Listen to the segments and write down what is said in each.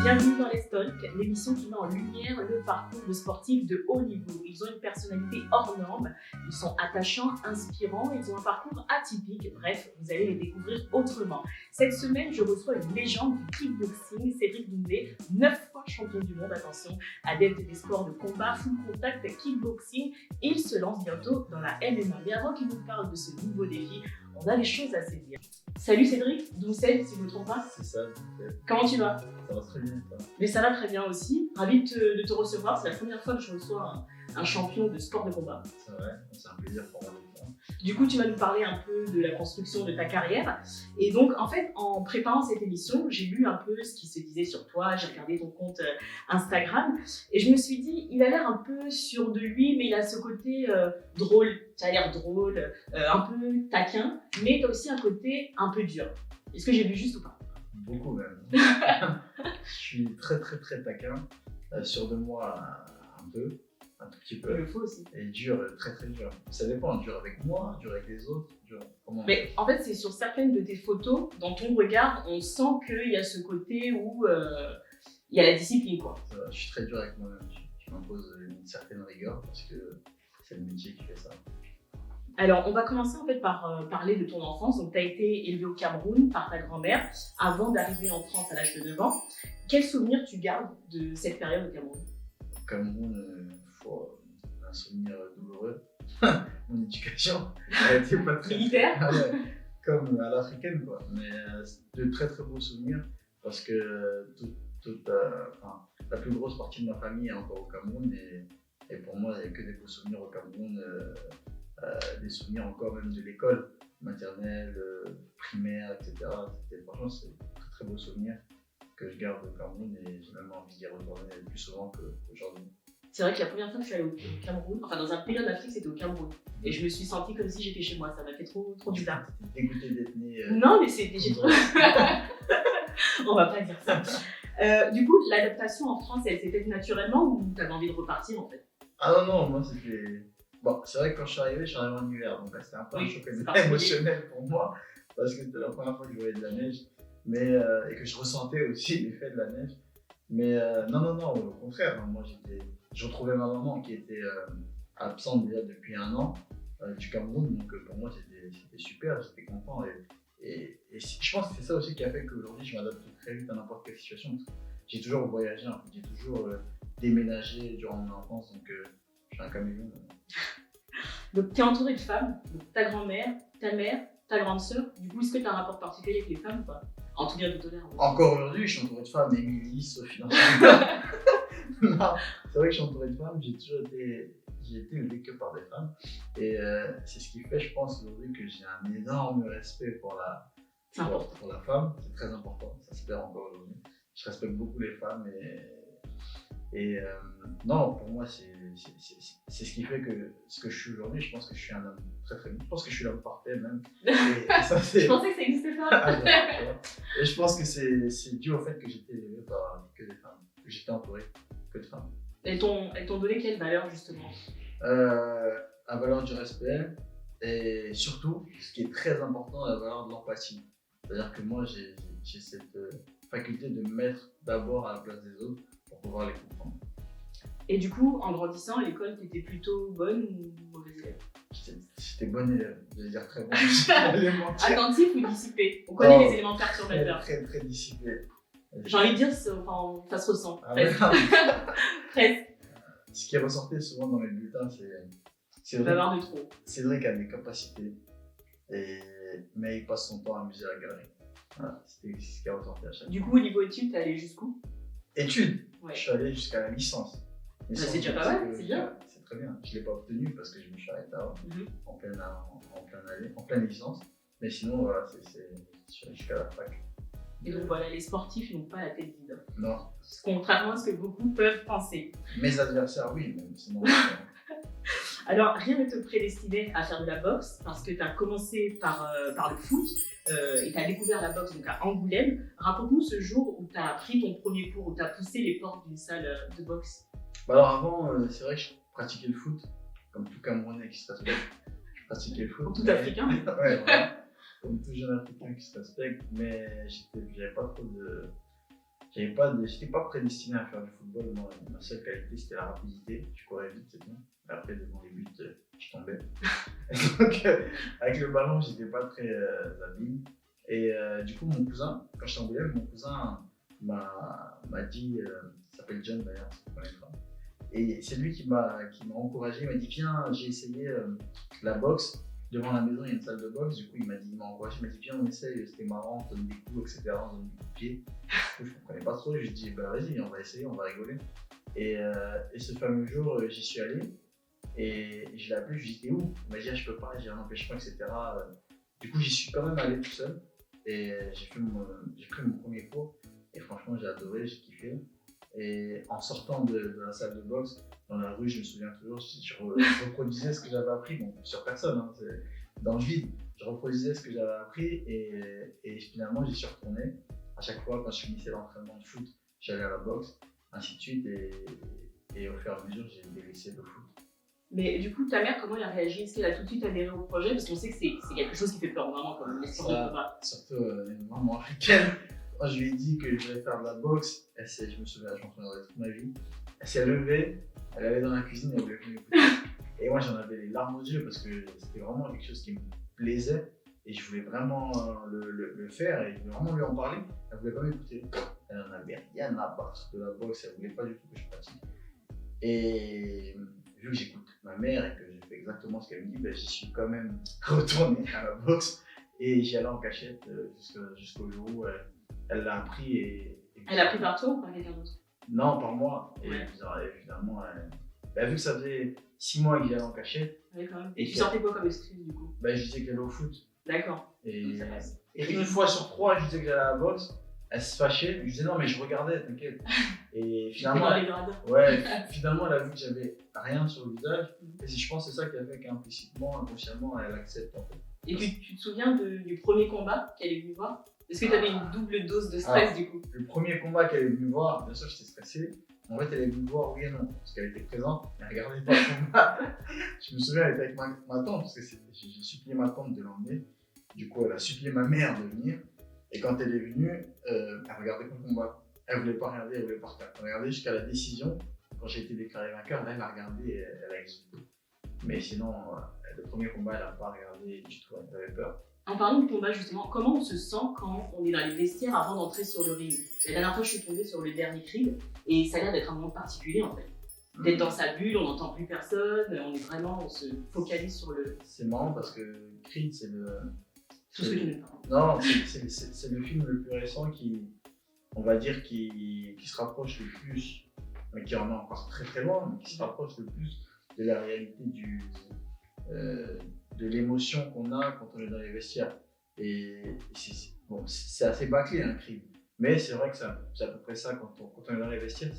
Bienvenue dans les Stalks, l'émission qui met en lumière le parcours de sportifs de haut niveau. Ils ont une personnalité hors norme, ils sont attachants, inspirants, ils ont un parcours atypique. Bref, vous allez les découvrir autrement. Cette semaine, je reçois une légende du kickboxing, Cédric Doumbé, 9 fois champion du monde, attention, adepte des sports de combat, full contact, kickboxing. Il se lance bientôt dans la MMA. Mais avant qu'il nous parle de ce nouveau défi, on a des choses à se dire. Salut Cédric, Doucet, si je ne me trompe pas. C'est ça. Comment tu vas? Ça va très bien. Mais ça va très bien aussi. Ravi de te recevoir. C'est la première fois que je reçois un champion de sport de combat. C'est vrai, c'est un plaisir pour moi de le faire. Du coup, tu vas nous parler un peu de la construction de ta carrière. Et donc, en fait, en préparant cette émission, j'ai lu un peu ce qui se disait sur toi. J'ai regardé ton compte Instagram. Et je me suis dit, il a l'air un peu sûr de lui, mais il a ce côté drôle. Tu as l'air drôle, un peu taquin, mais tu as aussi un côté un peu dur. Est-ce que j'ai vu juste ou pas? Beaucoup même. Je suis très taquin, sûr de moi un tout petit Il peu. le faut aussi. Et dur, très dur. Ça dépend, dur avec moi, dur avec les autres, dur comment. Mais en fait, c'est sur certaines de tes photos, dans ton regard, on sent qu'il y a ce côté où il y a la discipline, quoi. Je suis très dur avec moi-même. Je m'impose une certaine rigueur parce que c'est le métier qui fait ça. Alors, on va commencer en fait par parler de ton enfance. Donc, tu as été élevé au Cameroun par ta grand-mère avant d'arriver en France à l'âge de 9 ans. Quel souvenir tu gardes de cette période au Cameroun? Au Cameroun, un souvenir douloureux. Mon éducation, elle était pas très Militaire? comme à l'africaine, quoi. Mais de très beaux souvenirs parce que la plus grosse partie de ma famille est encore au Cameroun et pour moi, il n'y a que des beaux souvenirs au Cameroun. Des souvenirs encore même de l'école maternelle, primaire, etc. Franchement, c'est très beaux souvenirs que je garde au Cameroun et j'ai même envie d'y retourner plus souvent qu'aujourd'hui. C'est vrai que la première fois que je suis allée au Cameroun, enfin dans un pays en Afrique, c'était au Cameroun. Et je me suis sentie comme si j'étais chez moi. Ça m'a fait trop bizarre. Dégoûté d'être né. Non, mais j'ai trop. On va pas dire ça. Du coup, l'adaptation en France, elle s'est faite naturellement ou tu avais envie de repartir en fait? Ah non, moi c'était. Bon, c'est vrai que quand je suis arrivé en hiver, donc c'était un peu un choc émotionnel pour moi, parce que c'était la première fois que je voyais de la neige, et que je ressentais aussi l'effet de la neige. Mais non, au contraire, moi je retrouvais ma maman qui était absente déjà depuis 1 an du Cameroun, donc pour moi c'était super, j'étais content. Et je pense que c'est ça aussi qui a fait qu'aujourd'hui je m'adapte très vite à n'importe quelle situation. J'ai toujours voyagé, j'ai toujours déménagé durant mon enfance, donc je suis un caméléon. Donc, tu es entouré de femmes, donc ta grand-mère, ta mère, ta grande sœur. Du coup, est-ce que tu as un rapport particulier avec les femmes ou pas? En tout bien tout honneur. Encore aujourd'hui, je suis entouré de femmes, Émilie, Sophie. Non, c'est vrai que je suis entouré de femmes, j'ai été élevé que par des femmes. Et c'est ce qui fait, je pense, aujourd'hui que j'ai un énorme respect pour la femme. C'est très important, ça se perd encore aujourd'hui. Je respecte beaucoup les femmes et non, pour moi, c'est ce qui fait que ce que je suis aujourd'hui, je pense que je suis un homme très bien. Je pense que je suis l'homme parfait même. Et ça, je pensais que ça n'existait pas. Et je pense que c'est dû au fait que j'étais élevé par que des femmes, que j'étais entouré que de femmes. Elles t'ont donné quelle valeur justement? La valeur du respect et surtout, ce qui est très important, la valeur de l'empathie. C'est-à-dire que moi, j'ai cette faculté de me mettre d'abord à la place des autres pour pouvoir les comprendre. Et du coup, en grandissant à l'école, tu étais plutôt bonne ou mauvaise élève? J'étais bonne élève, je vais dire très bonne. Attentif ou dissipé? On connaît les éléments perturbateurs. Très dissipé. J'ai envie de dire, ça se ressent. Ah ouais. Presque. Ce qui est ressorti souvent dans mes bulletins, c'est Bavard de trop. Cédric a des capacités, mais il passe son temps à amuser la galerie. Voilà, c'est ce qui est ressorti à chaque fois. Du coup, au niveau études, t'es allé jusqu'où? Études, ouais. Je suis allé jusqu'à la licence. C'est déjà pas mal, c'est bien. C'est très bien. Je ne l'ai pas obtenu parce que je me suis arrêté avant, en pleine licence. Mais sinon, voilà, je suis allé jusqu'à la fac. Et donc voilà, les sportifs n'ont pas la tête vide. Non. Contrairement à ce que beaucoup peuvent penser. Mes adversaires, oui, mais sinon. Alors, rien ne te prédestinait à faire de la boxe parce que tu as commencé par le foot et tu as découvert la boxe donc à Angoulême. Raconte-nous ce jour où tu as pris ton premier cours, où tu as poussé les portes d'une salle de boxe. Alors avant, c'est vrai que je pratiquais le foot comme tout Camerounais qui se respecte, je pratiquais le foot. Comme tout Africain. Ouais, voilà. Comme tout jeune Africain qui se respecte, mais j'étais pas prédestiné à faire du football. Moi, ma seule qualité, c'était la rapidité. Je courais vite, c'est tout. Et après, devant les buts, je tombais. Donc, avec le ballon, j'étais pas très habile. Et du coup, mon cousin, quand j'étais en Angoulême, mon cousin m'a dit, il s'appelle John d'ailleurs, si tu connais pas. Et c'est lui qui m'a encouragé. Il m'a dit, viens, j'ai essayé la boxe. Devant la maison, il y a une salle de boxe. Du coup, il m'a encouragé. Il m'a dit, viens, on essaye. C'était marrant, on donne des coups, etc. On donne des coups de pied. Je ne comprenais pas trop. Je lui ai dit, bah vas-y, on va essayer, on va rigoler. Et ce fameux jour, j'y suis allé. Et je l'ai appelé, je lui ai dit, t'es où? Il m'a dit, ah, je peux pas, j'ai un empêchement, etc. Du coup, j'y suis quand même allé tout seul. Et j'ai pris mon premier cours. Et franchement, j'ai adoré, j'ai kiffé. Et en sortant de la salle de boxe, dans la rue, je me souviens toujours, je reproduisais ce que j'avais appris, bon, sur personne, hein, dans le vide. Je reproduisais ce que j'avais appris et finalement, j'y suis retourné. À chaque fois, quand je finissais l'entraînement de foot, j'allais à la boxe, ainsi de suite. Et au fur et à mesure, j'ai délaissé le foot. Mais du coup, ta mère, comment elle a réagi? Est-ce qu'elle a tout de suite adhéré au projet? Parce qu'on sait que c'est quelque chose qui fait peur vraiment, comme les sports de combat. Surtout une maman africaine. Quand je lui ai dit que je voulais faire de la boxe, je m'en souviendrai toute ma vie. Elle s'est levée, elle allait dans la cuisine, elle voulait venir m'écouter. Et moi, j'en avais les larmes aux yeux parce que c'était vraiment quelque chose qui me plaisait et je voulais vraiment le faire et je voulais vraiment lui en parler. Elle voulait pas m'écouter. Elle n'en avait rien à battre de la boxe, elle voulait pas du tout que je pratique. Et vu que j'écoute ma mère et que j'ai fait exactement ce qu'elle me dit, ben, j'y suis quand même retourné à la boxe et j'y allais en cachette jusqu'au jour où elle l'a appris. Elle a pris par toi ou par quelqu'un d'autre? Non, par moi. Et ouais. Évidemment, vu que ça faisait 6 mois qu'il allait en cachette. Ouais, quand même. Et tu sortais quoi comme excuse du coup? Je disais qu'elle allait au foot. D'accord. Et une fois sur 3, je disais que j'allais à la boxe. Elle se fâchait. Je disais non, mais je regardais, t'inquiète. Et finalement, finalement, elle a vu que j'avais rien sur le visage. Et je pense que c'est ça qui a fait qu'implicitement, inconsciemment, elle accepte en fait. Et tu te souviens du premier combat qu'elle est venue voir? Est-ce que tu avais une double dose de stress du coup? Le premier combat qu'elle est venue voir, bien sûr j'étais stressé. En fait, elle est venue voir oui et non, parce qu'elle était présente, mais elle regardait pas le combat. Je me souviens, elle était avec ma tante, parce que j'ai supplié ma tante de l'emmener. Du coup, elle a supplié ma mère de venir. Et quand elle est venue, elle regardait pas le combat. Elle voulait pas regarder, elle voulait pas regarder. Elle regardait jusqu'à la décision. Quand j'ai été déclaré vainqueur, là, elle a regardé et elle a exulté. Mais sinon, le premier combat, elle n'a pas regardé du tout, elle avait peur. En parlant de combat justement, comment on se sent quand on est dans les vestiaires avant d'entrer sur le ring? La dernière fois, je suis tombée sur le dernier Creed et ça a l'air d'être un moment particulier en fait. D'être dans sa bulle, on n'entend plus personne, on se focalise sur le... C'est marrant parce que Creed, c'est le... Tout ce que tu n'aimes pas. Non, c'est le film le plus récent qui se rapproche le plus, mais qui en est encore très très loin, mais qui se rapproche le plus de la réalité de l'émotion qu'on a quand on est dans les vestiaires. Et c'est assez bâclé un Creed, mais c'est vrai que c'est à peu près ça quand on est dans les vestiaires.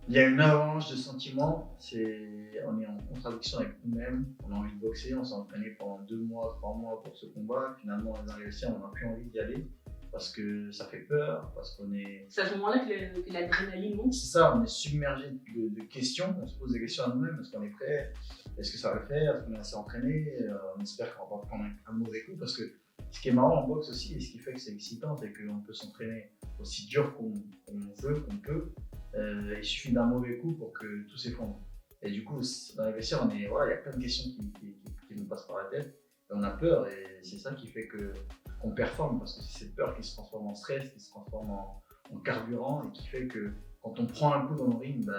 Il y a une avalanche de sentiments, on est en contradiction avec nous-mêmes, on a envie de boxer, on s'est entraîné pendant 2 mois, 3 mois pour ce combat, finalement on est dans les vestiaires, on n'a plus envie d'y aller parce que ça fait peur, parce qu'on est... C'est à ce moment-là que l'adrénaline monte? C'est ça, on est submergé de questions, on se pose des questions à nous-mêmes, est-ce qu'on est prêt? Est-ce que ça va le faire? Est-ce qu'on est assez entraîné? On espère qu'on va pas prendre un mauvais coup parce que ce qui est marrant en boxe aussi et ce qui fait que c'est excitant, c'est qu'on peut s'entraîner aussi dur qu'on veut, qu'on peut. Il suffit d'un mauvais coup pour que tout s'effondre. Et du coup, dans les vestiaires, il y a plein de questions qui nous passent par la tête. Et on a peur et c'est ça qui fait qu'on performe parce que c'est cette peur qui se transforme en stress, qui se transforme en carburant et qui fait que quand on prend un coup dans le ring,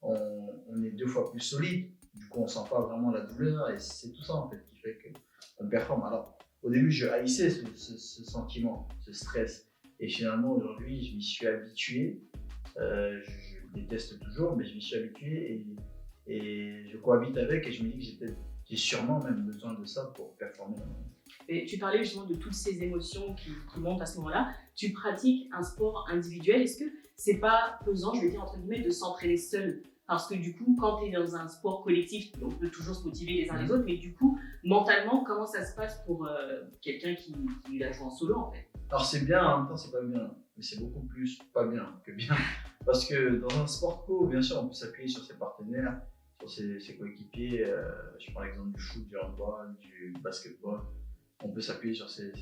on est 2 fois plus solide. Du coup, on sent pas vraiment la douleur et c'est tout ça en fait qui fait qu'on performe. Alors, au début, je haïssais ce sentiment, ce stress. Et finalement, aujourd'hui, je m'y suis habitué. Je déteste toujours, mais je m'y suis habitué et je cohabite avec et je me dis que j'ai sûrement même besoin de ça pour performer. Et tu parlais justement de toutes ces émotions qui montent à ce moment-là. Tu pratiques un sport individuel. Est-ce que c'est pas pesant, je vais dire entre guillemets, de s'entraîner seul? Parce que du coup, quand tu es dans un sport collectif, on peut toujours se motiver les uns les autres, mais du coup, mentalement, comment ça se passe pour quelqu'un qui la joue en solo en fait? Alors c'est bien, en même temps c'est pas bien, mais c'est beaucoup plus pas bien que bien. Parce que dans un sport co, bien sûr, on peut s'appuyer sur ses partenaires, pour ses coéquipiers. Je prends l'exemple du foot, du handball, du basketball. On peut s'appuyer sur ses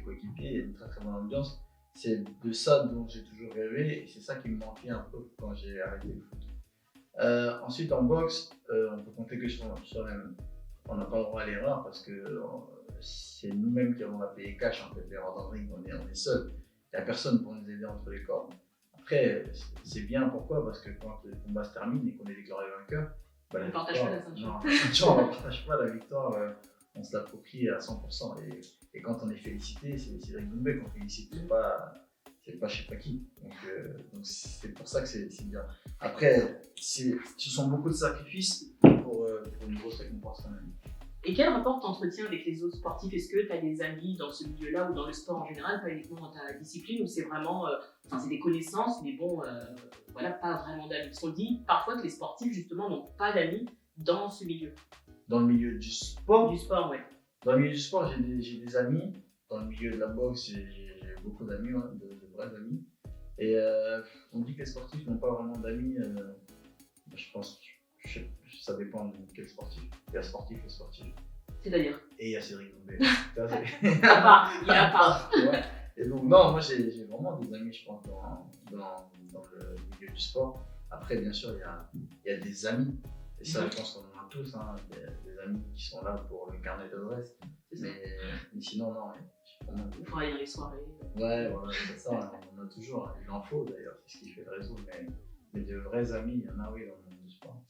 coéquipiers. Il y a une très très bonne ambiance. C'est de ça dont j'ai toujours rêvé et c'est ça qui me manquait un peu quand j'ai arrêté le foot. Ensuite, en boxe, on peut compter que sur soi-même. On n'a pas le droit à l'erreur parce que c'est nous-mêmes qui avons à payer cash. En fait, l'erreur dans le ring, on est seul. Il n'y a personne pour nous aider entre les cordes. Après, c'est bien, pourquoi? Parce que quand le combat se termine et qu'on est déclaré vainqueur, on ne partage pas la ceinture. Non, la ceinture, on ne partage pas la victoire, on se l'approprie à 100%. Et quand on est félicité, c'est Cédric Doumbé qu'on félicite, c'est pas je sais pas qui. Donc c'est pour ça que c'est bien. Après, ce sont beaucoup de sacrifices pour une grosse récompense quand même. Et quel rapport t'entretiens avec les autres sportifs? Est-ce que tu as des amis dans ce milieu-là ou dans le sport en général, pas uniquement dans ta discipline, ou c'est vraiment, c'est des connaissances, mais bon, voilà, pas vraiment d'amis? Parce qu'on dit parfois que les sportifs justement n'ont pas d'amis dans ce milieu. Dans le milieu du sport? Du sport, ouais. Dans le milieu du sport, j'ai des amis. Dans le milieu de la boxe, j'ai beaucoup d'amis, de vrais amis. Et on dit que les sportifs n'ont pas vraiment d'amis. Je pense, ça dépend de quel sportif. Il y a sportif et sportif. C'est-à-dire? Et il y a Cédric Doumbé. Il y a pas. Ouais. Et donc, non, moi j'ai vraiment des amis, je pense, dans le milieu du sport. Après, bien sûr, il y a des amis. Et ça, je pense qu'on en a tous. Hein. Il y a des amis qui sont là pour le carnet d'adresse. Mais sinon, non. Il faut aller dans les soirées. Ouais, voilà, c'est ça. On en a toujours. Il en faut d'ailleurs. C'est ce qui fait le réseau. Mais de vrais amis, il y en a, oui, dans le monde du sport.